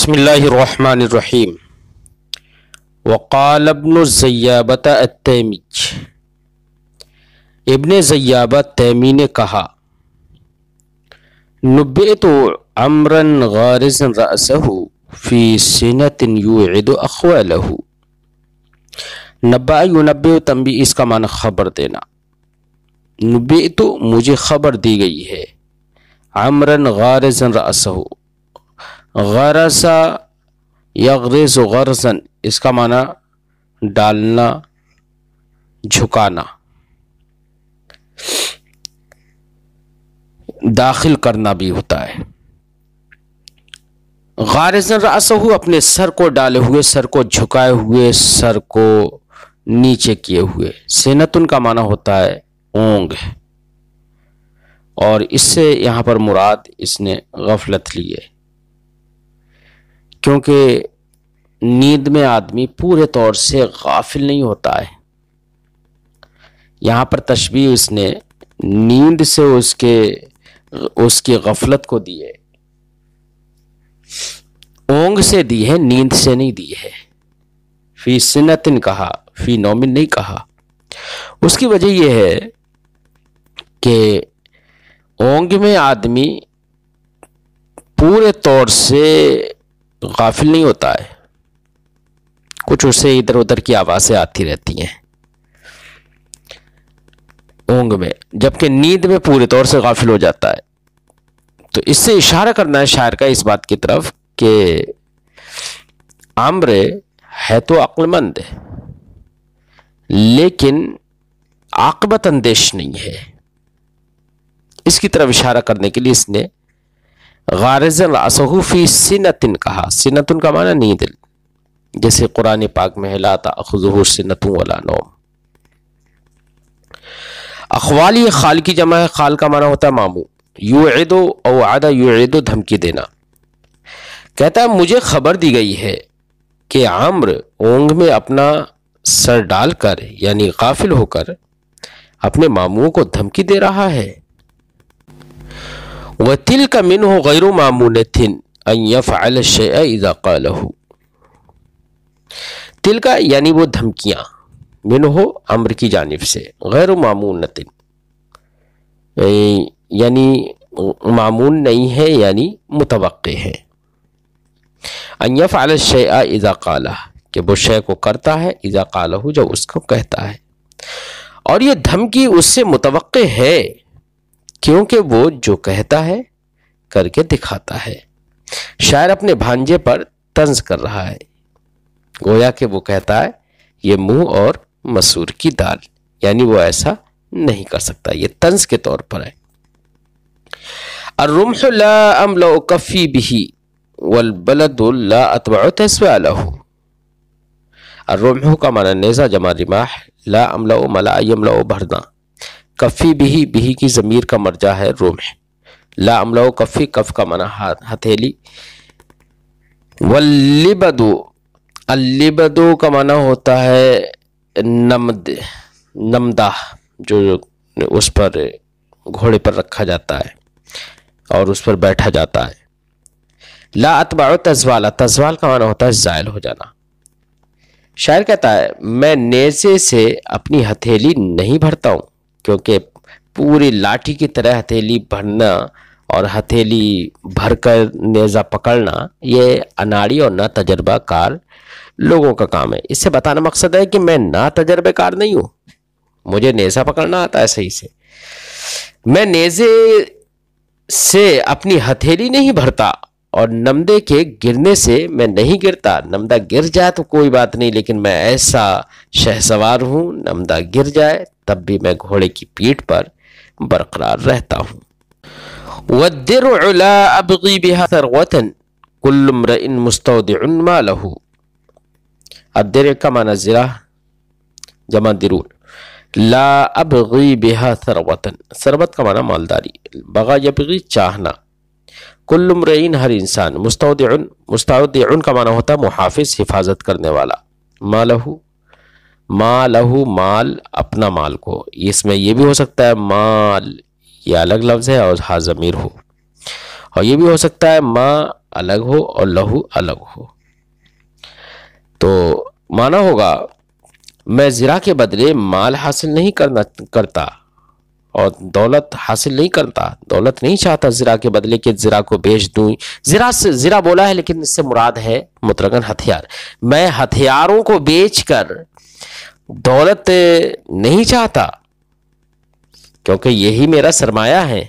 بسم اللہ الرحمن الرحیم۔ وقال ابن زیابۃ التیمی، ابن زیابہ تیمی نے کہا، نبئت عمرا غارزا رأسہ فی سنۃ یوعد اخوالہ۔ نبأ ینبئ تنبیہ، اس کا معنی خبر دینا۔ نبئت مجھے خبر دی گئی ہے، عمرا غارزا رأسہ، غرسا یغرز غرزا، اس کا معنی ڈالنا، جھکانا، داخل کرنا بھی ہوتا ہے۔ غارزا رأسہ، اپنے سر کو ڈالے ہوئے، سر کو جھکائے ہوئے، سر کو نیچے کیے ہوئے۔ سنتن کا معنی ہوتا ہے اونگ، اور اس سے یہاں پر مراد اس نے غفلت لی ہے، کیونکہ نیند میں آدمی پورے طور سے غافل نہیں ہوتا ہے۔ یہاں پر تشبیہ اس نے نیند سے اس کی غفلت کو دی ہے، اونگ سے دی ہے، نیند سے نہیں دی ہے۔ فی سنتن کہا، فی نومن نہیں کہا۔ اس کی وجہ یہ ہے کہ اونگ میں آدمی پورے طور سے غافل نہیں ہوتا ہے، کچھ اسے ادھر ادھر کی آوازیں آتی رہتی ہیں اونگ میں، جبکہ نیند میں پورے طور سے غافل ہو جاتا ہے۔ تو اس سے اشارہ کرنا ہے شاعر کا اس بات کی طرف کہ عمر ہے تو عقل مند ہے، لیکن عاقبت اندیش نہیں ہے۔ اس کی طرف اشارہ کرنے کے لیے اس نے غارزا رأسہ فی سنۃ کہا۔ سنتن کا معنی نیند، جیسے قرآن پاک میں ہے لا تأخذہ سنۃ ولا نوم۔ اخوال، یہ خال کی جمع ہے، خال کا معنی ہوتا ہے ماموں۔ یوعد او وعد یوعد، دھمکی دینا۔ کہتا ہے مجھے خبر دی گئی ہے کہ عمر اونگ میں اپنا سر ڈال کر، یعنی غافل ہو کر، اپنے ماموں کو دھمکی دے رہا ہے۔ وَتِلْكَ مِنْهُ غَيْرُ مَامُونَةٍ أَنْ يَفْعَلَ الشَّيْءَ إِذَا قَالَهُ۔ تِلْكَ یعنی وہ دھمکیاں، منہ عمر کی جانب سے، غیر مامونۃ یعنی معمون نہیں ہے، یعنی متوقع ہے۔ ان یفعل الشیء اذا قالہ، کہ وہ شے کو کرتا ہے، اذا قالہ جب اس کو کہتا ہے۔ اور یہ دھمکی اس سے متوقع ہے، کیونکہ وہ جو کہتا ہے کر کے دکھاتا ہے۔ شاعر اپنے بھانجے پر طنز کر رہا ہے، گویا کہ وہ کہتا ہے یہ منہ اور مسور کی دال، یعنی وہ ایسا نہیں کر سکتا، یہ طنز کے طور پر ہے۔ الرمح لا املأ کفی بہ والبلد لا اتبع تسوالہ۔ الرمح کا معنی نیزہ جمع رماح، لا املأ ملأ یملأ بھرنا، کفی بہی، بہی کی ضمیر کا مرجع ہے رمح، لا املأ کفی، کف کا معنی ہتھیلی۔ واللبد، اللبد کا معنی ہوتا ہے نمدہ، جو اس پر گھوڑے پر رکھا جاتا ہے اور اس پر بیٹھا جاتا ہے۔ لا اتبع تزوال، تزوال کا معنی ہوتا ہے زائل ہو جانا۔ شاعر کہتا ہے میں نیزے سے اپنی ہتھیلی نہیں بھرتا ہوں، کیونکہ پوری لاٹھی کی طرح ہتھیلی بھرنا اور ہتھیلی بھر کر نیزہ پکڑنا یہ اناڑی اور نا تجربہ کار لوگوں کا کام ہے۔ اس سے بتانا مقصد ہے کہ میں نا تجربہ کار نہیں ہوں، مجھے نیزہ پکڑنا آتا ہے صحیح سے۔ میں نیزے سے اپنی ہتھیلی نہیں بھرتا، اور نمدے کے گرنے سے میں نہیں گرتا۔ نمدہ گر جائے تو کوئی بات نہیں، لیکن میں ایسا شہسوار ہوں، نمدہ گر جائے تب بھی میں گھوڑے کی پیٹھ پر برقرار رہتا ہوں۔ وَالدِّرْعُ لَا أَبْغِي بِهَا ثَرْوَةً كُلُّ امْرِئٍ مُسْتَوْدِعٌ مَالَهُ۔ الدِّرْع کا معنی زرہ جمع درون، لا ابغی بها ثروة، ثروت کا معنی مالداری، بغا یبغی چاہنا۔ کل امرئین ہر انسان، مستودعن، مستودعن کا معنی ہوتا ہے محافظ، حفاظت کرنے والا۔ مالہ، مالہ مال، اپنا مال کو، اس میں یہ بھی ہو سکتا ہے مال یہ الگ لفظ ہے اور ہا ضمیر ہو، اور یہ بھی ہو سکتا ہے ما الگ ہو اور لہو الگ ہو. تو مانا ہوگا میں زرا کے بدلے مال حاصل نہیں کرتا اور دولت حاصل نہیں کرتا، دولت نہیں چاہتا زرا کے بدلے کہ زرا کو بیچ دوں. زرا بولا ہے لیکن اس سے مراد ہے مطلقاً ہتھیار. میں ہتھیاروں کو بیچ کر دولت نہیں چاہتا کیونکہ یہی میرا سرمایہ ہے.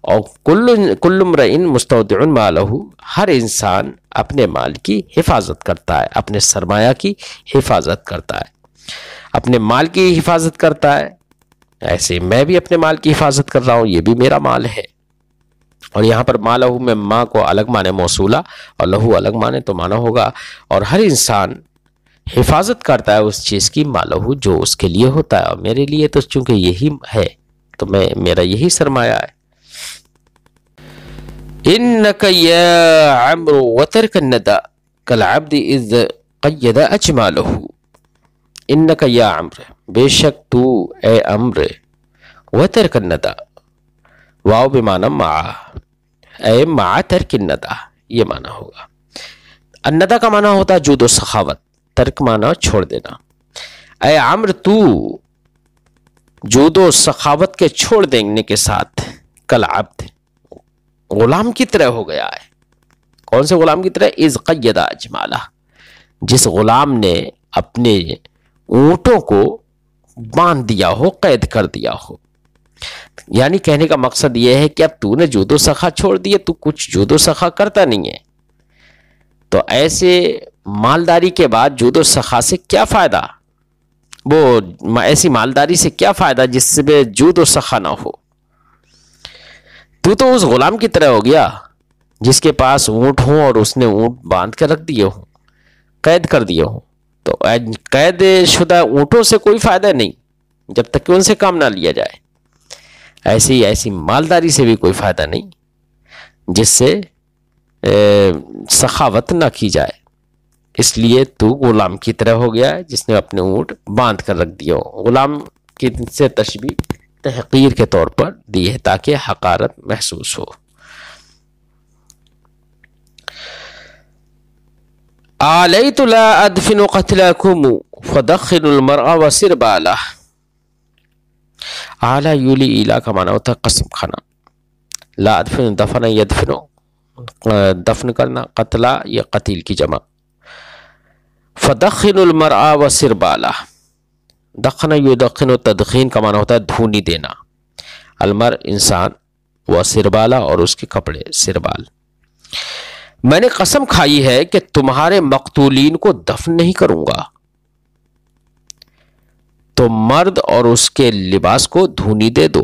اور کل امرئ مستودع مالہ، ہر انسان اپنے مال کی حفاظت کرتا ہے، اپنے سرمایہ کی حفاظت کرتا ہے، اپنے مال کی حفاظت کرتا ہے. ایسے میں بھی اپنے مال کی حفاظت کر رہا ہوں، یہ بھی میرا مال ہے. اور یہاں پر مالہ میں ماں کو الگ مانے موصولہ اور لہو الگ مانے تو مانا ہوگا اور ہر انسان حفاظت کرتا ہے اس چیز کی مالہ جو اس کے لیے ہوتا ہے. اور میرے لیے تو چونکہ یہی ہے تو میرا یہی سرمایہ ہے. انک یا عمرو وترک الندى کالعبد اذ قید اجمالہ. انک یا عمر، بے شک تو اے عمر، وترک الندى، واو بمعنی مع، اے مع ترک الندى، یہ معنی ہوگا. الندى کا معنی ہوتا ہے جود و سخاوت، ترک معنی چھوڑ دینا. اے عمر تو جود و سخاوت کے چھوڑ دینے کے ساتھ کالعبد، غلام کی طرح ہو گیا ہے. کون سے غلام کی طرح؟ اذ قید اجمالہ، جس غلام نے اپنے اونٹوں کو باندھ دیا ہو، قید کر دیا ہو. یعنی کہنے کا مقصد یہ ہے کہ اب تو نے جود و سخا چھوڑ دیے، تو کچھ جود و سخا کرتا نہیں ہے. تو ایسے مالداری کے بعد جود و سخا سے کیا فائدہ؟ وہ ایسی مالداری سے کیا فائدہ جس سے جود و سخا نہ ہو؟ تو اس غلام کی طرح ہو گیا جس کے پاس اونٹ ہوں اور اس نے اونٹ باندھ کر رکھ دیے ہوں، قید کر دیے ہوں. تو قید شدہ اونٹوں سے کوئی فائدہ نہیں جب تک کہ ان سے کام نہ لیا جائے. ایسی مالداری سے بھی کوئی فائدہ نہیں جس سے سخاوت نہ کی جائے. اس لیے تو غلام کی طرح ہو گیا ہے جس نے اپنے اونٹ باندھ کر رکھ دیا ہو. غلام کی سے تشبیہ تحقیر کے طور پر دی ہے تاکہ حقارت محسوس ہو. آلیت لا ادفن قتلاکم فدخل المرء وسربالہ. آلا یولی ایلا کا معنی ہوتا ہے قسم کھانا. لا ادفن، دفن یدفنو، دفن کرنا، قتلا یا قتیل کی جمع. فدخل المرء وسربالہ، دخن یدخن و تدخین کا معنی ہوتا ہے دھونی دینا. المر انسان، و سربالہ اور اس کے کپڑے سربال. میں نے قسم کھائی ہے کہ تمہارے مقتولین کو دفن نہیں کروں گا، تو مرد اور اس کے لباس کو دھونی دے دو.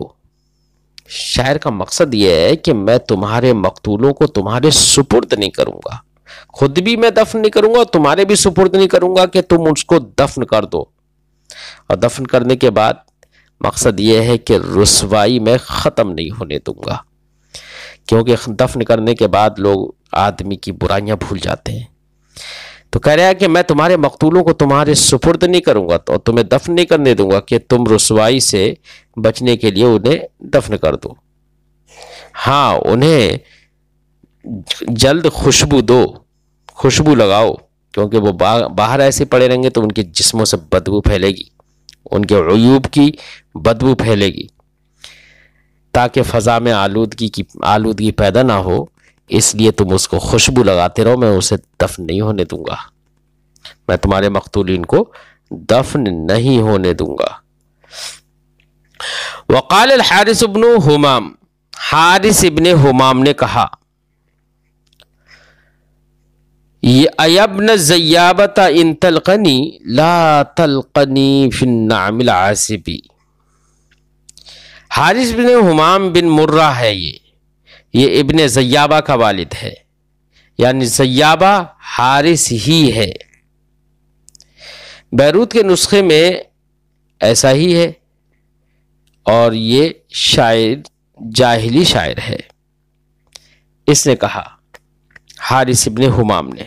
شاعر کا مقصد یہ ہے کہ میں تمہارے مقتولوں کو تمہارے سپرد نہیں کروں گا، خود بھی میں دفن نہیں کروں گا، تمہارے بھی سپرد نہیں کروں گا کہ تم اس کو دفن کر دو. اور دفن کرنے کے بعد مقصد یہ ہے کہ رسوائی میں ختم نہیں ہونے دوں گا، کیونکہ دفن کرنے کے بعد لوگ آدمی کی برائیاں بھول جاتے ہیں. تو کہہ رہا ہے کہ میں تمہارے مقتولوں کو تمہارے سپرد نہیں کروں گا اور تمہیں دفن نہیں کرنے دوں گا کہ تم رسوائی سے بچنے کے لیے انہیں دفن کر دو. ہاں، انہیں جلد خوشبو دو، خوشبو لگاؤ، کیونکہ وہ باہر ایسے پڑے رہیں گے تو ان کے جسموں سے بدبو پھیلے گی، ان کے عیوب کی بدبو پھیلے گی. تاکہ فضا میں آلودگی پیدا نہ ہو، اس لیے تم اس کو خوشبو لگاتے رہو، میں اسے دفن نہیں ہونے دوں گا، میں تمہارے مقتولین کو دفن نہیں ہونے دوں گا. وقال الحارث ابن حمام، حارث ابن حمام نے کہا، ابن زیابت ان تلقنی لا تلقنی فی النعم العاصبی. حارث بن حمام بن مرہ ہے، یہ ابن زیابہ کا والد ہے، یعنی زیابہ حارث ہی ہے. بیروت کے نسخے میں ایسا ہی ہے، اور یہ شاعر جاہلی شاعر ہے. اس نے کہا، حارث ابن حمام نے،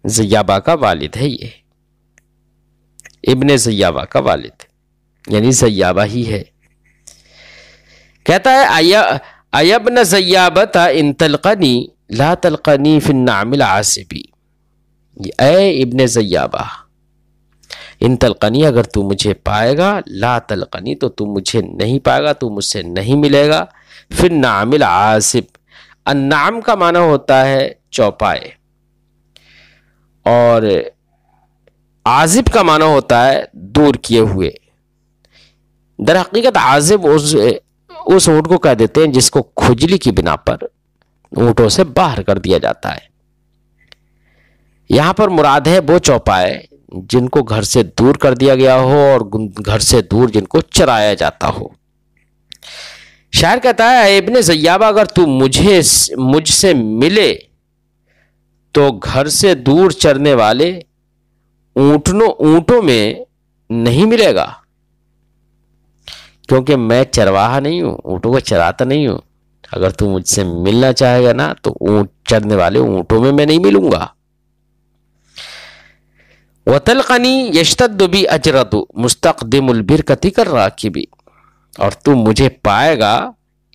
زیابہ کا والد ہے، یہ ابن زیابہ کا والد یعنی زیابہ ہی ہے. کہتا ہے، ایبن زیابت ان تلقنی لا تلقنی فی النعم العاصبی، اے ابن زیابہ، ان تلقنی اگر تو مجھے پائے گا، لا تلقنی تو تو مجھے نہیں پائے گا، تو مجھ سے نہیں ملے گا، فی النعم العاصب، النعم کا معنی ہوتا ہے چوپائے، اور عازب کا معنی ہوتا ہے دور کیے ہوئے۔ در حقیقت عازب اس اونٹ کو کہہ دیتے ہیں جس کو کھجلی کی بنا پر اونٹوں سے باہر کر دیا جاتا ہے۔ یہاں پر مراد ہے وہ چوپائے جن کو گھر سے دور کر دیا گیا ہو، اور گھر سے دور جن کو چرایا جاتا ہو۔ شاعر کہتا ہے اے ابن زیابہ، اگر تو مجھ سے ملے تو گھر سے دور چرنے والے اونٹوں میں نہیں ملے گا، کیونکہ میں چرواہا نہیں ہوں، اونٹوں کو چراتا نہیں ہوں۔ اگر تو مجھ سے ملنا چاہے گا نا تو اونٹ چرنے والے اونٹوں میں نہیں ملوں گا۔ وَتَلْقَنِي يَشْتَدُّ بِي أَجْرَدُ مُسْتَقْدِمُ الْبِرْكَةِ كَالرَّاكِبِ، اور تو مجھے پائے گا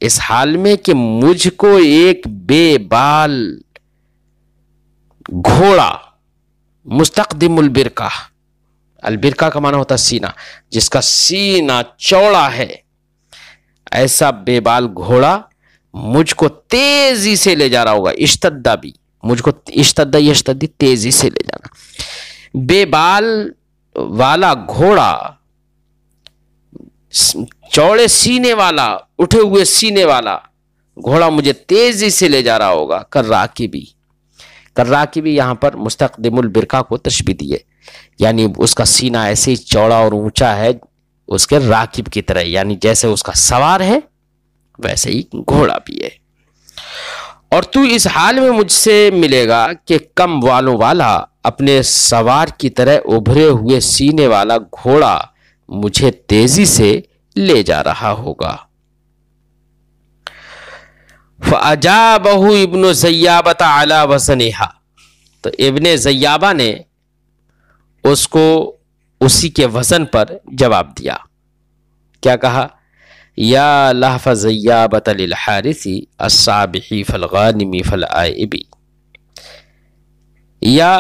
اس حال میں کہ مجھ کو ایک بے بال گھوڑا، مستقدم البرکہ، البرکہ کا معنی ہوتا ہے سینہ، جس کا سینہ چوڑا ہے، ایسا بے بال گھوڑا مجھ کو تیزی سے لے جا رہا ہوگا۔ اشتدہ بھی، مجھ کو اشتدہ یشتدی تیزی سے لے جانا، بے بال والا گھوڑا، چوڑے سینے والا، اٹھے ہوئے سینے والا گھوڑا مجھے تیزی سے لے جا رہا ہوگا۔ کراکبی، کراکبی یہاں پر مستقدم البرکہ کو تشبیہ دی ہے، یعنی اس کا سینہ ایسے ہی چوڑا اور اونچا ہے اس کے راکب کی طرح، یعنی جیسے اس کا سوار ہے ویسے ہی گھوڑا بھی ہے۔ اور تو اس حال میں مجھ سے ملے گا کہ کم والوں والا، اپنے سوار کی طرح ابھرے ہوئے سینے والا گھوڑا مجھے تیزی سے لے جا رہا ہوگا۔ فَأَجَابَهُ ابن زیابۃ علی وزنہا، تو ابن زیابہ نے اس کو اسی کے وزن پر جواب دیا۔ کیا کہا؟ یا لہف زیابۃ للحارث الصابحی فالغانم فالآئب، یا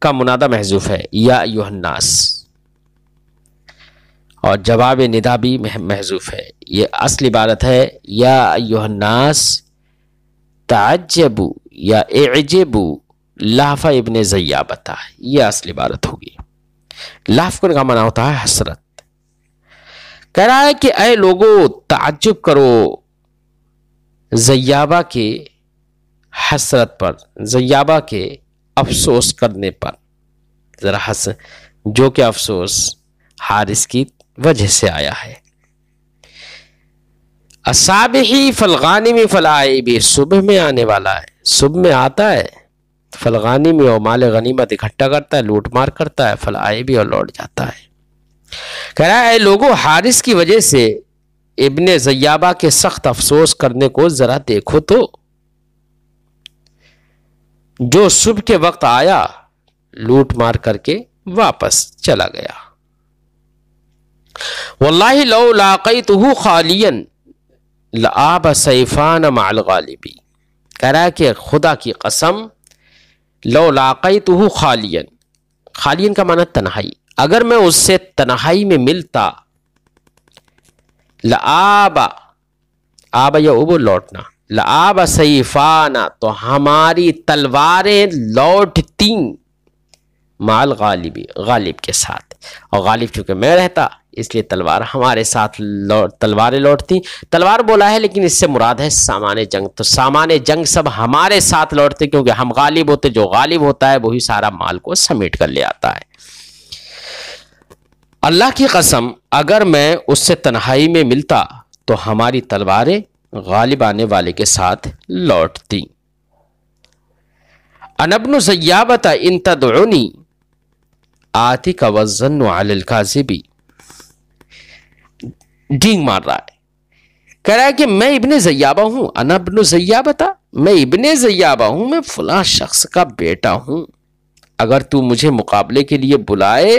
کا منادہ محذوف ہے، یا ایھا الناس، اور جواب ندا بھی محذوف ہے۔ یہ اصل عبارت ہے یا ایھا الناس تعجبوا یا اعجبوا لہف ابن زیابۃ، یہ اصل عبارت ہوگی۔ لہف کا معنی ہوتا ہے حسرت۔ کہہ رہا ہے کہ اے لوگو تعجب کرو زیابہ کے حسرت پر، زیابہ کے افسوس کرنے پر، ذرا جو کہ افسوس حارث کی وجہ سے آیا ہے۔ الصابحی فالغانم فالآئب، صبح میں آنے والا ہے، صبح میں آتا ہے، فالغانم اور مال غنیمت اکٹھا کرتا ہے، لوٹ مار کرتا ہے، فالآئب اور لوٹ جاتا ہے۔ کہہ رہا ہے اے لوگوں، حارث کی وجہ سے ابن زیابہ کے سخت افسوس کرنے کو ذرا دیکھو تو، جو صبح کے وقت آیا لوٹ مار کر کے واپس چلا گیا۔ واللہ لو لاقیتہ خالیا لآب سیفان مع الغالب، کہہ رہا ہے کہ خدا کی قسم، لو لاقیتہ خالیا، خالیا کا معنی تنہائی، اگر میں اس سے تنہائی میں ملتا، لآب، آب یا ابو لوٹنا، لآب سیفانا تو ہماری تلواریں لوٹتی، مع الغالب، غالب کے ساتھ، اور غالب چونکہ میں رہتا اس لیے تلوار ہمارے ساتھ تلواریں لوٹتی۔ تلوار بولا ہے لیکن اس سے مراد ہے سامان جنگ، تو سامان جنگ سب ہمارے ساتھ لوٹتے، کیونکہ ہم غالب ہوتے، جو غالب ہوتا ہے وہی سارا مال کو سمیٹ کر لے آتا ہے۔ اللہ کی قسم اگر میں اس سے تنہائی میں ملتا تو ہماری تلواریں غالب آنے والے کے ساتھ لوٹتی۔ انا ابن زیابۃ ان تدعونی آتیک والظن علی الکاذب، ڈینگ مار رہا ہے، کہہ رہا ہے کہ میں ابن زیابہ ہوں، انا ابن زیابۃ، میں ابن زیابہ ہوں، میں فلاں شخص کا بیٹا ہوں، اگر تو مجھے مقابلے کے لیے بلائے،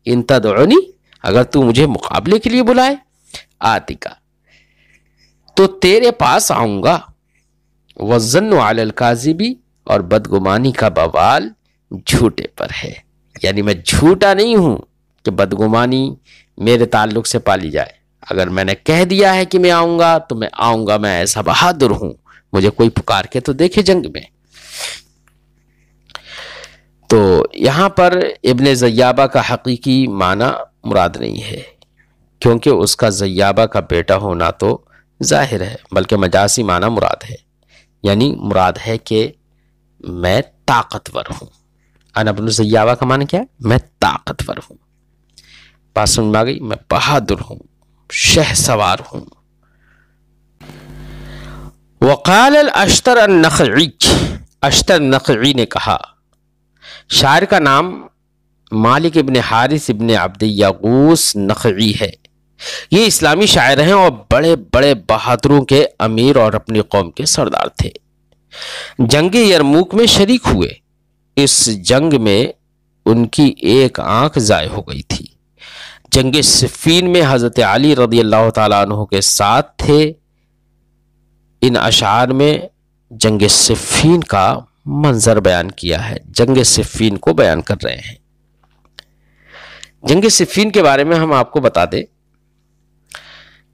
ان تدعونی، اگر تو مجھے مقابلے کے لیے بلائے، آتیکا تو تیرے پاس آؤں گا، والظن علی الکاذب، اور بدگمانی کا بوال جھوٹے پر ہے. یعنی میں جھوٹا نہیں ہوں کہ بدگمانی میرے تعلق سے پالی جائے. اگر میں نے کہہ دیا ہے کہ میں آؤں گا تو میں آؤں گا، میں ایسا بہادر ہوں، مجھے کوئی پکار کے تو دیکھے جنگ میں. تو یہاں پر ابن زیابہ کا حقیقی معنی مراد نہیں ہے، کیونکہ اس کا زیابہ کا بیٹا ہونا تو ظاہر ہے، بلکہ مجازی معنی مراد ہے. یعنی مراد ہے کہ میں طاقتور ہوں. انا ابن زیابہ کا معنی کیا ہے؟ میں طاقتور ہوں. بات سمجھ میں آ گئی؟ میں بہادر ہوں، شہ سوار ہوں. وقال الاشتر النخعی، اشتر نخعی نے کہا، شاعر کا نام مالک ابن حارث ابن عبد یغوث نخعی ہے. یہ اسلامی شاعر ہیں اور بڑے بڑے بہادروں کے امیر اور اپنی قوم کے سردار تھے. جنگ یرموک میں شریک ہوئے. اس جنگ میں ان کی ایک آنکھ ضائع ہو گئی تھی. جنگ صفین میں حضرت علی رضی اللہ تعالیٰ عنہ کے ساتھ تھے. ان اشعار میں جنگ صفین کا منظر بیان کیا ہے، جنگ صفین کو بیان کر رہے ہیں. جنگ صفین کے بارے میں ہم آپ کو بتا دیں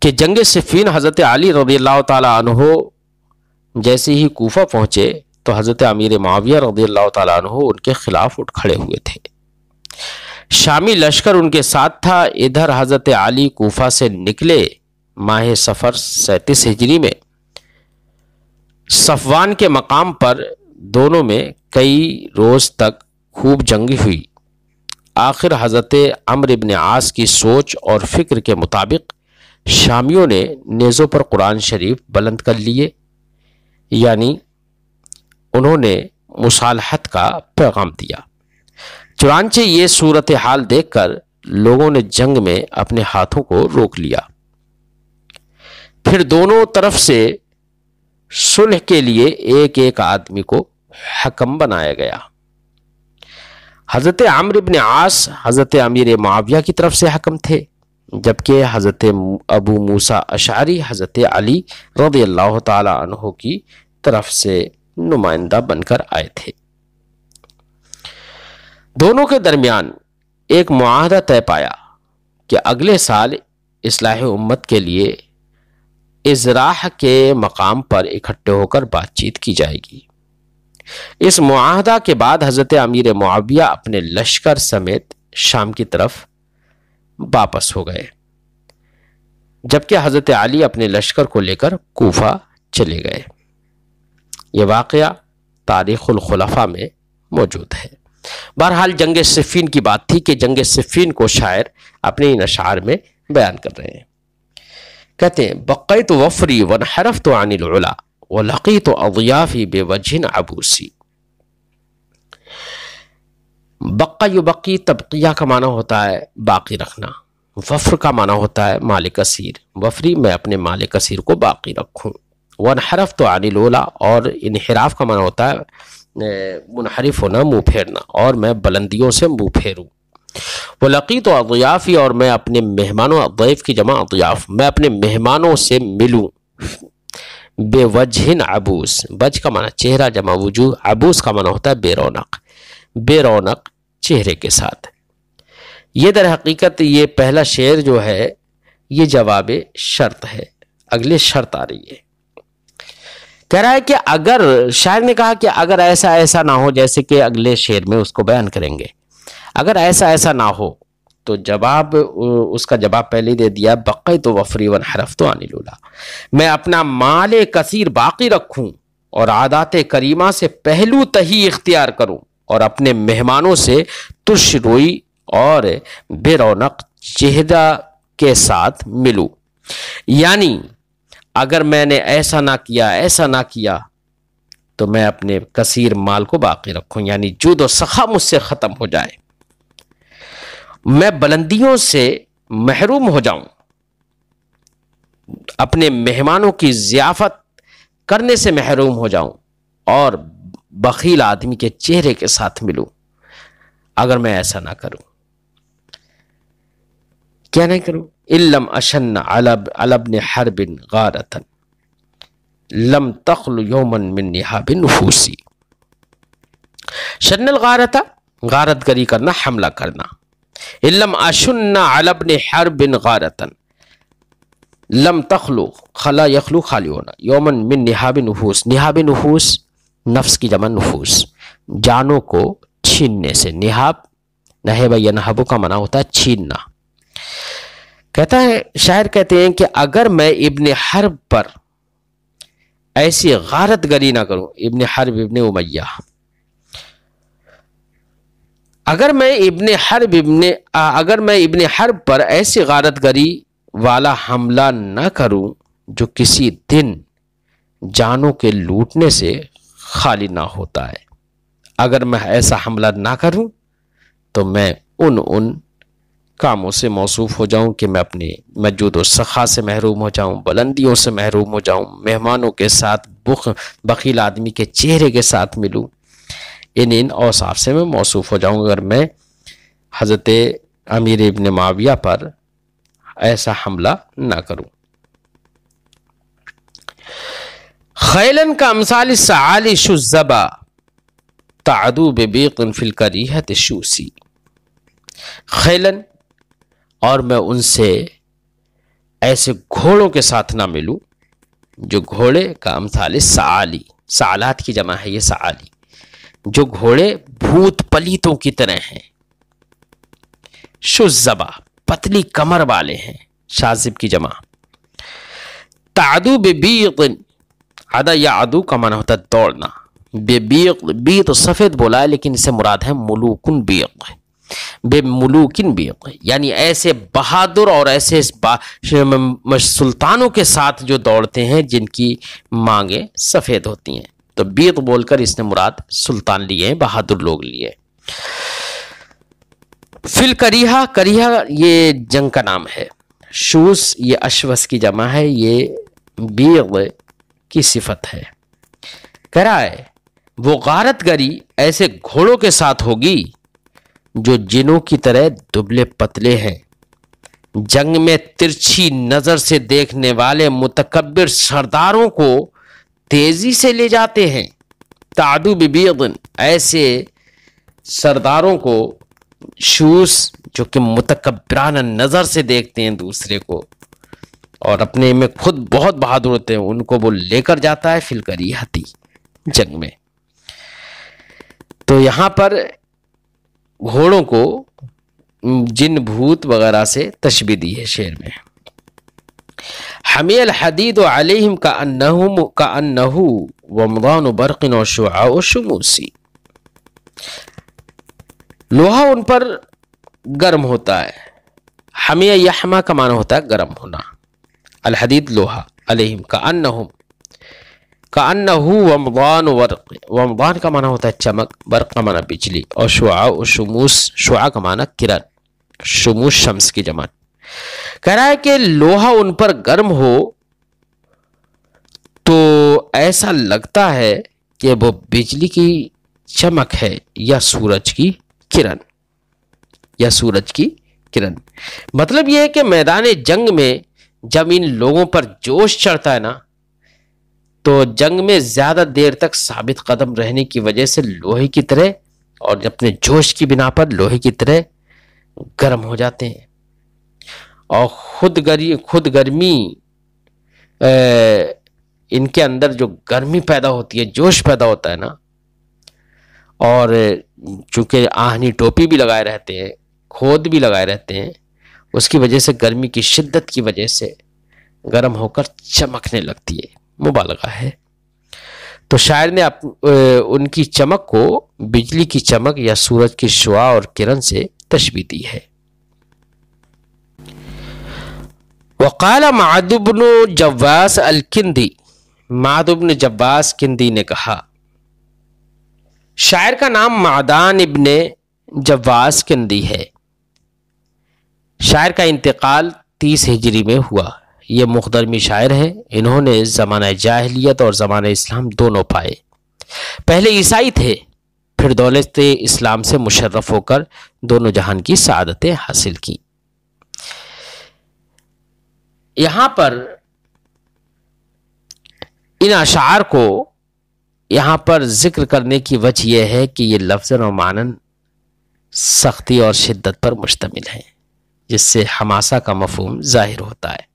کہ جنگ صفین حضرت علی رضی اللہ تعالیٰ عنہ جیسے ہی کوفہ پہنچے تو حضرت امیر معاویہ رضی اللہ تعالیٰ عنہ ان کے خلاف اٹھ کھڑے ہوئے تھے. شامی لشکر ان کے ساتھ تھا. ادھر حضرت علی کوفہ سے نکلے ماہ صفر 37 ہجری میں. صفوان کے مقام پر دونوں میں کئی روز تک خوب جنگ ہوئی. آخر حضرت عمرو بن عاص کی سوچ اور فکر کے مطابق شامیوں نے نیزوں پر قرآن شریف بلند کر لیے. یعنی انہوں نے مصالحت کا پیغام دیا. چنانچہ یہ صورتحال دیکھ کر لوگوں نے جنگ میں اپنے ہاتھوں کو روک لیا. پھر دونوں طرف سے صلح کے لیے ایک ایک آدمی کو حکم بنایا گیا. حضرت عمرو بن عاص حضرت امیر معاویہ کی طرف سے حکم تھے، جبکہ حضرت ابو موسیٰ اشعری حضرت علی رضی اللہ تعالی عنہ کی طرف سے نمائندہ بن کر آئے تھے. دونوں کے درمیان ایک معاہدہ طے پایا کہ اگلے سال اصلاح امت کے لیے اضراح کے مقام پر اکٹھے ہو کر بات چیت کی جائے گی. اس معاہدہ کے بعد حضرت امیر معاویہ اپنے لشکر سمیت شام کی طرف واپس ہو گئے، جبکہ حضرت علی اپنے لشکر کو لے کر کوفہ چلے گئے. یہ واقعہ تاریخ الخلفاء میں موجود ہے. بہرحال جنگ صفین کی بات تھی کہ جنگ صفین کو شاعر اپنے ان اشعار میں بیان کر رہے ہیں. کہتے ہیں بقیت وفری وانحرفت عن العلا ولقیت اضیافی بوجہ عبوسی. بقا یبقی تبقیہ کا معنی ہوتا ہے باقی رکھنا. وفر کا معنی ہوتا ہے مال کثیر. وفری میں اپنے مال کثیر کو باقی رکھوں. وانحرفت عن العلا، اور انحراف کا معنی ہوتا ہے منحرف ہونا، منہ پھیرنا، اور میں بلندیوں سے منہ پھیروں. وَلَقِيتُ اضیافی، اور میں اپنے مہمانوں، ضیف کی جمع اضیاف، میں اپنے مہمانوں سے ملوں. بے وجہ عبوس، وجہ کا معنی چہرہ جمع وجوہ، عبوس کا معنی ہوتا ہے بے رونق، بے رونق چہرے کے ساتھ. یہ در حقیقت یہ پہلا شعر جو ہے یہ جواب شرط ہے. اگلے شرط آ رہی ہے. کہہ رہا ہے کہ اگر شاعر نے کہا کہ اگر ایسا ایسا نہ ہو، جیسے کہ اگلے شعر میں اس کو بیان کریں گے، اگر ایسا ایسا نہ ہو تو جواب اس کا جواب پہلے دے دیا بقیت وفری وانحرفت عن العلا، میں اپنا مال کثیر باقی رکھوں اور عادات کریمہ سے پہلو تہی اختیار کروں اور اپنے مہمانوں سے ترش روئی اور بے رونق چہرہ کے ساتھ ملوں. یعنی اگر میں نے ایسا نہ کیا تو میں اپنے کثیر مال کو باقی رکھوں، یعنی جود و سخا مجھ سے ختم ہو جائے، میں بلندیوں سے محروم ہو جاؤں، اپنے مہمانوں کی ضیافت کرنے سے محروم ہو جاؤں اور بخیل آدمی کے چہرے کے ساتھ ملوں. اگر میں ایسا نہ کروں، کیا نہیں کروں؟ اِلَّمْ أَشَنَّ عَلَى ابْنِ حَرْبٍ غَارَةً، لم تخل یوما من نہاب نفوسی. شن الغارت، غارت گری کرنا، حملہ کرنا. ان لم اشن علی ابن حرب غارتا، لم تخلو، خلا یخلو خالی ہونا، یوما من نہاب نفوس. نہاب نفوس نفس کی جمع نفوس، جانوں کو چھیننے سے. نہاب نہب ینہب کا معنی ہوتا ہے چھیننا. کہتا ہے شاعر کہتے ہیں کہ اگر میں ابن حرب پر ایسی غارت گری نہ کروں، ابن حرب ابن امیہ، اگر میں ابن حرب پر ایسی غارت گری والا حملہ نہ کروں جو کسی دن جانوں کے لوٹنے سے خالی نہ ہوتا ہے، اگر میں ایسا حملہ نہ کروں تو میں ان کاموں سے موصوف ہو جاؤں کہ میں اپنے مجود و سخا سے محروم ہو جاؤں، بلندیوں سے محروم ہو جاؤں، مہمانوں کے ساتھ بخیل آدمی کے چہرے کے ساتھ ملوں، ان اوصاف سے میں موصوف ہو جاؤں اگر میں حضرت امیر ابن معاویہ پر ایسا حملہ نہ کروں. خیلن کا امثال السعالی شذبا تعدو ببیق فی الکریہۃ شوسی. خیلن، اور میں ان سے ایسے گھوڑوں کے ساتھ نہ ملوں جو گھوڑے کا امثال سعالی، سعالات کی جمع ہے یہ سعالی، جو گھوڑے بھوت پلیتوں کی طرح ہیں. شذبا پتلی کمر والے ہیں، شاذب کی جمع. تعدو ببیق، عدا یا عدو کا معنی ہوتا ہے دوڑنا. ببیق، بی تو سفید بولا ہے لیکن اس سے مراد ہے ملوکن بیق، بے ملوکن بیق، یعنی ایسے بہادر اور ایسے سلطانوں کے ساتھ جو دوڑتے ہیں جن کی مانگیں سفید ہوتی ہیں. تو بیق بول کر اس نے مراد سلطان لیے ہیں، بہادر لوگ لیے. فل کریہا، کریہا یہ جنگ کا نام ہے. شوس یہ اشوس کی جمع ہے، یہ بیغ کی صفت ہے. کہہ رہا ہے وہ غارت گری ایسے گھوڑوں کے ساتھ ہوگی جو جنوں کی طرح دبلے پتلے ہیں، جنگ میں ترچھی نظر سے دیکھنے والے متکبر سرداروں کو تیزی سے لے جاتے ہیں. تعدو ببیغ، ایسے سرداروں کو، شوس جو کہ متکبرانہ نظر سے دیکھتے ہیں دوسرے کو اور اپنے میں خود بہت بہادر ہوتے ہیں، ان کو وہ لے کر جاتا ہے فی الکریہۃ، جنگ میں. تو یہاں پر گھوڑوں کو جن بھوت وغیرہ سے تشبیہ دی ہے شعر میں. حمی الحدید علیہم کأنہ ومضان برق وشعاع شموسی. لوہا ان پر گرم ہوتا ہے. حمی یحما کا معنی ہوتا ہے گرم ہونا. الحدید لوہا، علیہم کأنہ ومضان برق، ومضان کا معنی ہوتا ہے چمک، برق کا معنی بجلی، اور شعاع و شموس، شعاع کا معنی کرن، شموس شمس کی جمع. کہہ رہا ہے کہ لوہا ان پر گرم ہو تو ایسا لگتا ہے کہ وہ بجلی کی چمک ہے یا سورج کی کرن، یا سورج کی کرن. مطلب یہ ہے کہ میدان جنگ میں جب ان لوگوں پر جوش چڑھتا ہے نا تو جنگ میں زیادہ دیر تک ثابت قدم رہنے کی وجہ سے لوہے کی طرح اور اپنے جوش کی بنا پر لوہے کی طرح گرم ہو جاتے ہیں. اور خود گرمی ان کے اندر جو گرمی پیدا ہوتی ہے، جوش پیدا ہوتا ہے نا، اور چونکہ آہنی ٹوپی بھی لگائے رہتے ہیں، کھود بھی لگائے رہتے ہیں، اس کی وجہ سے گرمی کی شدت کی وجہ سے گرم ہو کر چمکنے لگتی ہے. مبالغہ ہے. تو شاعر نے ان کی چمک کو بجلی کی چمک یا سورج کی شعاع اور کرن سے تشبیہ دی ہے. وقال معد بن جواس الکندی، معد بن جواس کندی نے کہا، شاعر کا نام معدان ابن جواس کندی ہے. شاعر کا انتقال 30 ہجری میں ہوا. یہ مخدرمی شاعر ہیں. انہوں نے زمانہ جاہلیت اور زمانہ اسلام دونوں پائے. پہلے عیسائی تھے، پھر دولت اسلام سے مشرف ہو کر دونوں جہان کی سعادتیں حاصل کی. یہاں پر ان اشعار کو یہاں پر ذکر کرنے کی وجہ یہ ہے کہ یہ لفظ و معنن سختی اور شدت پر مشتمل ہے، جس سے حماسہ کا مفہوم ظاہر ہوتا ہے۔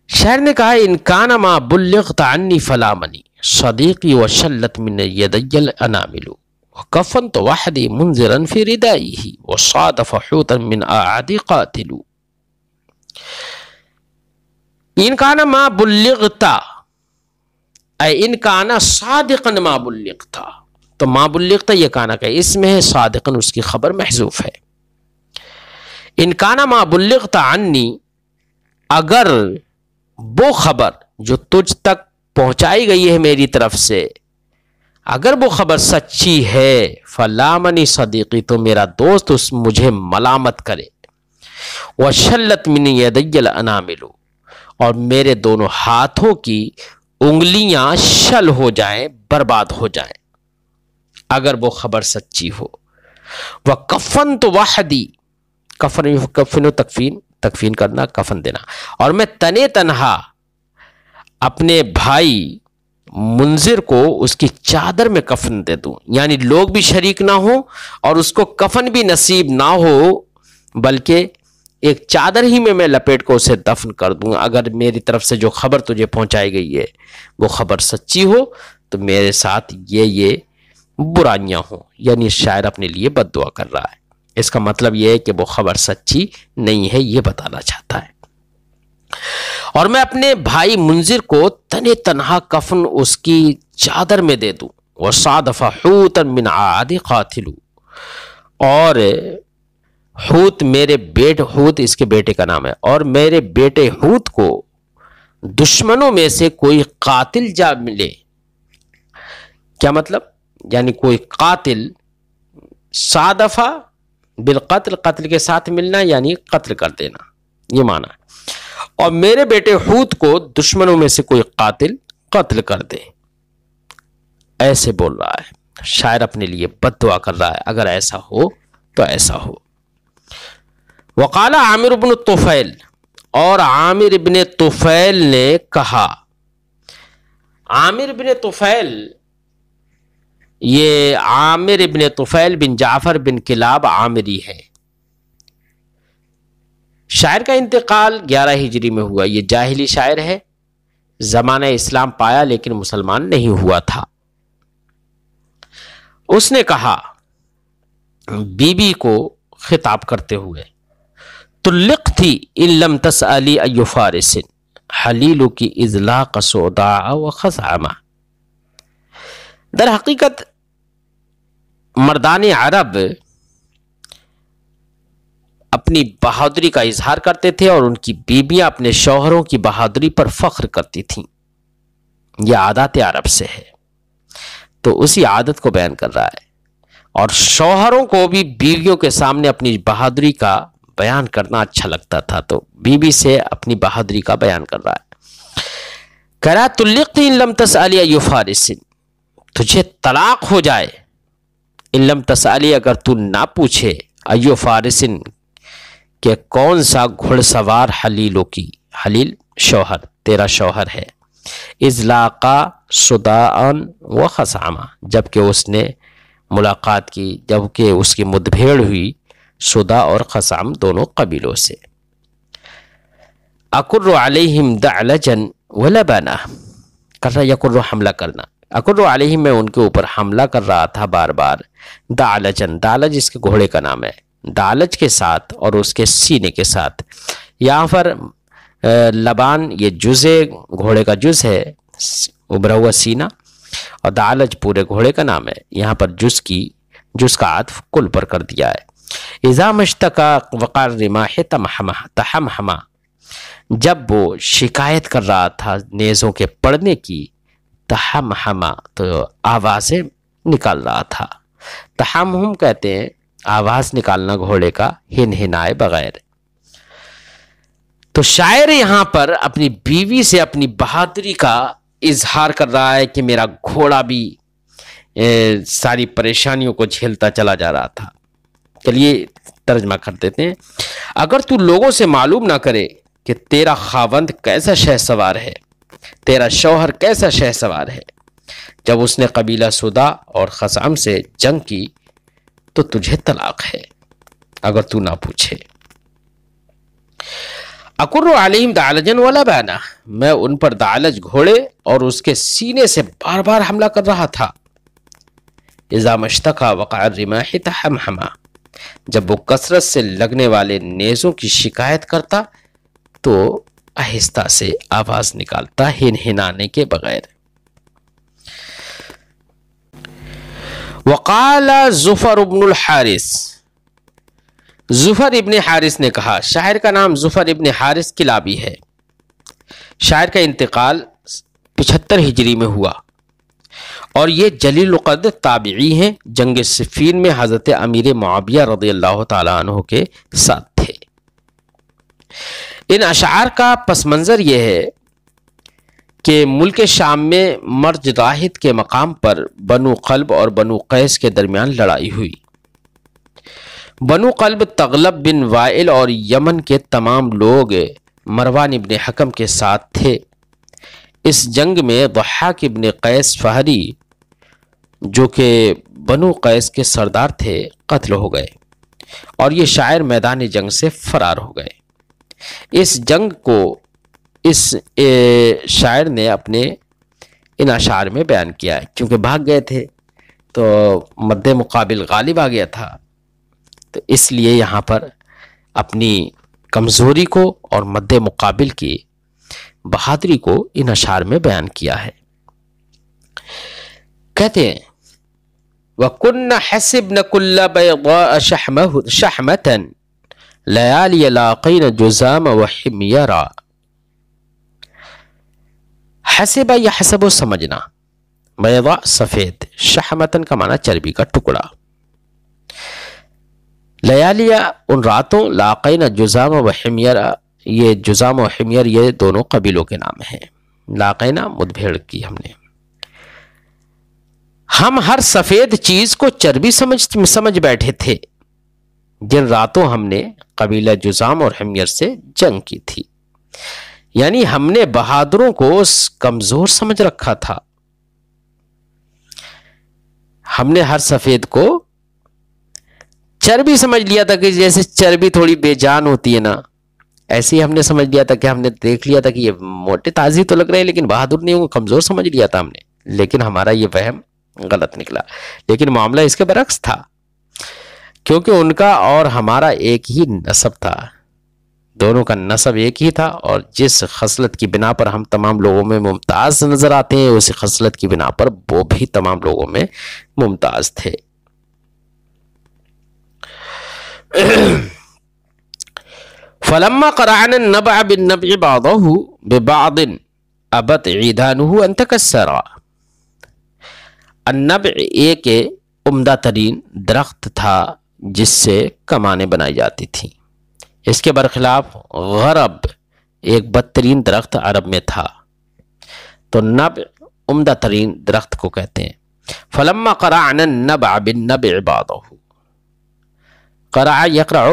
شاعر نے کہا ان کان ما بلغت عنی فلا منی صدیقی وشلت من یدی الانامل وکفنت وحدی منذرا فی ردائه وصادف حوتا من اعادی قاتل۔ ان کان ما بلغتا اے ان کانا صادقا ما بلغتا، تو ما بلغتا یہ کانا کا اسم ہے، صادقا اس کی خبر محذوف ہے۔ ان کانا ما بلغتا عنی، اگر وہ خبر جو تجھ تک پہنچائی گئی ہے میری طرف سے اگر وہ خبر سچی ہے، فلامنی صدیقی، تو میرا دوست اس مجھے ملامت کرے، وشلت من یدی الانامل، اور میرے دونوں ہاتھوں کی انگلیاں شل ہو جائیں، برباد ہو جائیں اگر وہ خبر سچی ہو۔ وَكَفَّنْتُ وَحْدِي، کفن و تکفین کرنا، کفن دینا، اور میں تنے تنہا اپنے بھائی منذر کو اس کی چادر میں کفن دے دوں، یعنی لوگ بھی شریک نہ ہوں اور اس کو کفن بھی نصیب نہ ہو، بلکہ ایک چادر ہی میں لپیٹ کو اسے دفن کر دوں۔ اگر میری طرف سے جو خبر تجھے پہنچائی گئی ہے وہ خبر سچی ہو تو میرے ساتھ یہ برائیاں ہوں، یعنی شاعر اپنے لیے بد دعا کر رہا ہے۔ اس کا مطلب یہ ہے کہ وہ خبر سچی نہیں ہے، یہ بتانا چاہتا ہے۔ اور میں اپنے بھائی منذر کو تنے تنہا کفن اس کی چادر میں دے دوں، وصادف حوتا من عاد قاتل، اور حوت میرے بیٹے، حوت اس کے بیٹے کا نام ہے، اور میرے بیٹے حوت کو دشمنوں میں سے کوئی قاتل جا ملے۔ کیا مطلب؟ یعنی کوئی قاتل، صادفہ بالقتل، قتل کے ساتھ ملنا یعنی قتل کر دینا، یہ معنی ہے، اور میرے بیٹے حوت کو دشمنوں میں سے کوئی قاتل قتل کر دے۔ ایسے بول رہا ہے شاعر، اپنے لیے بد دعا کر رہا ہے، اگر ایسا ہو تو ایسا ہو۔ وقال عامر بن طفیل، اور عامر بن طفیل نے کہا، عامر بن طفیل، یہ عامر بن طفیل بن جعفر بن کلاب عامری ہے۔ شاعر کا انتقال 11 ہجری میں ہوا، یہ جاہلی شاعر ہے، زمانہ اسلام پایا لیکن مسلمان نہیں ہوا تھا۔ اس نے کہا بی بی کو خطاب کرتے ہوئے، طلقتی ان لم تسألی ای فارس حلیل کی اذلاق سوداء و خزعمہ۔ در حقیقت مردان عرب اپنی بہادری کا اظہار کرتے تھے اور ان کی بیویاں اپنے شوہروں کی بہادری پر فخر کرتی تھیں، یہ عادات عرب سے ہے، تو اسی عادت کو بیان کر رہا ہے، اور شوہروں کو بھی بیویوں کے سامنے اپنی بہادری کا بیان کرنا اچھا لگتا تھا، تو بیوی سے اپنی بہادری کا بیان کر رہا ہے۔ کہہ رہا طلقتی ان لم تسألی ای فارس، تجھے طلاق ہو جائے، ان لم تسألی، اگر تو نہ پوچھے، ای فارس، کہ کون سا گھڑ سوار حلیلوں کی، حلیل شوہر، تیرا شوہر ہے، اذلاقا صداعن و خصامہ، جبکہ اس نے ملاقات کی، جبکہ اس کی مدبھیڑ ہوئی صدا اور خصام دونوں قبیلوں سے۔ اکر علیہم دعلجا ولبنا، کر رہا یکر حملہ کرنا، اکر علیہم، میں ان کے اوپر حملہ کر رہا تھا بار بار، دعلجن، دعلج اس کے گھوڑے کا نام ہے، دعلج کے ساتھ اور اس کے سینے کے ساتھ۔ یہاں پر لبان یہ جز گھوڑے کا جز ہے، ابھرا ہوا سینہ، اور دعلج پورے گھوڑے کا نام ہے، یہاں پر جز کا عطف کل پر کر دیا ہے۔ اذا مشتکا وقار رماح تحمحما، جب وہ شکایت کر رہا تھا نیزوں کے پڑنے کی، تحمحما تو آوازیں نکال رہا تھا، تحمہم کہتے ہیں آواز نکالنا گھوڑے کا ہن ہنائے بغیر۔ تو شاعر یہاں پر اپنی بیوی سے اپنی بہادری کا اظہار کر رہا ہے کہ میرا گھوڑا بھی ساری پریشانیوں کو جھیلتا چلا جا رہا تھا۔ چلیے ترجمہ کر دیتے ہیں۔ اگر تو لوگوں سے معلوم نہ کرے کہ تیرا خاوند کیسا شہ سوار ہے، تیرا شوہر کیسا شہ سوار ہے، جب اس نے قبیلہ سدا اور خزعم سے جنگ کی تو تجھے طلاق ہے اگر تو نہ پوچھے۔ اکر علیہم دعلجا ولبانا، میں ان پر دعلج گھوڑے اور اس کے سینے سے بار بار حملہ کر رہا تھا۔ اذا مشتکا وقع الرماح تحمحما، جب وہ کثرت سے لگنے والے نیزوں کی شکایت کرتا تو آہستہ سے آواز نکالتا ہنہنانے کے بغیر۔ وقال زفر بن الحارث، زفر ابن حارث نے کہا، شاعر کا نام زفر ابن حارث کلابی ہے، شاعر کا انتقال 75 ہجری میں ہوا اور یہ جلیل القدر تابعی ہیں، جنگ صفین میں حضرت امیر معاویہ رضی اللہ تعالیٰ عنہ کے ساتھ تھے۔ ان اشعار کا پس منظر یہ ہے کہ ملک شام میں مرج راہد کے مقام پر بنو قلب اور بنو قیس کے درمیان لڑائی ہوئی۔ بنو قلب تغلب بن وائل اور یمن کے تمام لوگ مروان ابن حکم کے ساتھ تھے۔ اس جنگ میں ضحاک ابن قیس فہری جو کہ بنو قیس کے سردار تھے قتل ہو گئے اور یہ شاعر میدان جنگ سے فرار ہو گئے۔ اس جنگ کو اس شاعر نے اپنے ان اشعار میں بیان کیا ہے، کیونکہ بھاگ گئے تھے تو مد مقابل غالب آ گیا تھا، تو اس لیے یہاں پر اپنی کمزوری کو اور مد مقابل کی بہادری کو ان اشعار میں بیان کیا ہے۔ کہتے ہیں وَكُنَّ حَسِبْنَ كُلَّ بَيْضَاءَ شَحْمَةً لَيَالِيَ لَاقَيْنَ جُزَامَ وَحِمْيَرًا۔ حسبہ یا حسب و سمجھنا، بیضاء سفید، شحمتن کا معنی چربی کا ٹکڑا، لیالیہ ان راتوں، لاقین جزام و حمیر، یہ جزام و حمیر یہ دونوں قبیلوں کے نام ہیں، لاقینا مدبھیڑ کی ہم نے، ہم ہر سفید چیز کو چربی سمجھ بیٹھے تھے جن راتوں ہم نے قبیلہ جزام اور حمیر سے جنگ کی تھی، یعنی ہم نے بہادروں کو کمزور سمجھ رکھا تھا، ہم نے ہر سفید کو چربی سمجھ لیا تھا کہ جیسے چربی تھوڑی بے جان ہوتی ہے نا، ایسے ہی ہم نے سمجھ لیا تھا کہ ہم نے دیکھ لیا تھا کہ یہ موٹے تازی تو لگ رہے ہیں لیکن بہادر نہیں ہوں، کمزور سمجھ لیا تھا ہم نے، لیکن ہمارا یہ وہم غلط نکلا، لیکن معاملہ اس کے برعکس تھا، کیونکہ ان کا اور ہمارا ایک ہی نسب تھا، دونوں کا نسب ایک ہی تھا، اور جس خصلت کی بنا پر ہم تمام لوگوں میں ممتاز نظر آتے ہیں اسی خصلت کی بنا پر وہ بھی تمام لوگوں میں ممتاز تھے۔ فلما قرعنا النبع بالنبع بعضه ببعض ابت عیدانه ان تکسرا۔ النبع ایک عمدہ ترین درخت تھا جس سے کمانیں بنائی جاتی تھیں، اس کے برخلاف غرب ایک بدترین درخت عرب میں تھا، تو نبع عمدہ ترین درخت کو کہتے ہیں۔ فلما قرعنا النبع بالنبع بعضه، قرع یقرع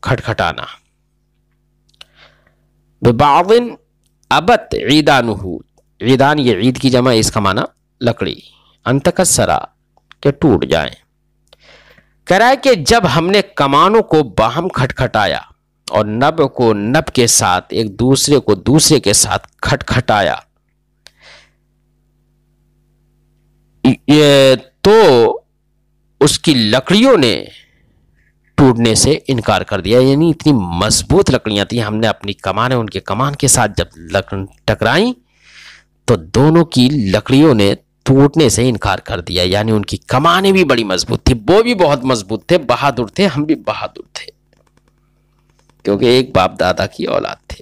کھٹکھٹانا، ببعض ابت عیدانہ، عیدان یہ عید کی جمع، اس کا معنی لکڑی، انتکسرا کہ ٹوٹ جائیں، کہہ رہا ہے کہ جب ہم نے کمانوں کو باہم کھٹکھٹایا اور نب کو نب کے ساتھ ایک دوسرے کو دوسرے کے ساتھ کھٹکھٹایا تو اس کی لکڑیوں نے ٹوٹنے سے انکار کر دیا، یعنی اتنی مضبوط لکڑیاں تھیں، ہم نے اپنی کمانیں ان کے کمان کے ساتھ جب ٹکرائیں تو دونوں کی لکڑیوں نے ٹوٹنے سے انکار کر دیا، یعنی ان کی کمانیں بھی بڑی مضبوط تھی، وہ بھی بہت مضبوط تھے، بہادر تھے، ہم بھی بہادر تھے، کیونکہ ایک باپ دادا کی اولاد تھے۔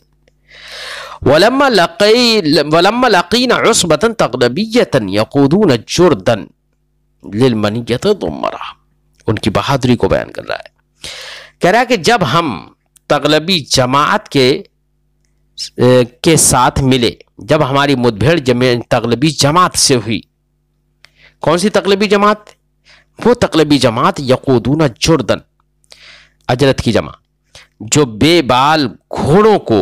وَلَمَّا لَقِينَ عُصْبَةً تَغْلَبِيَّةً يَقُودُونَ جُرْدًا لِلْمَنِيَّةِ ضُمَّرًا، ان کی بہادری کو بیان کر رہا ہے، کہہ رہا ہے کہ جب ہم تغلبی جماعت کے ساتھ ملے، جب ہماری مدبھیڑ تغلبی جماعت سے ہوئی، کون سی تغلبی جماعت؟ وہ تغلبی جماعت یقودون جردن، اجرت کی جمع، جو بے بال گھوڑوں کو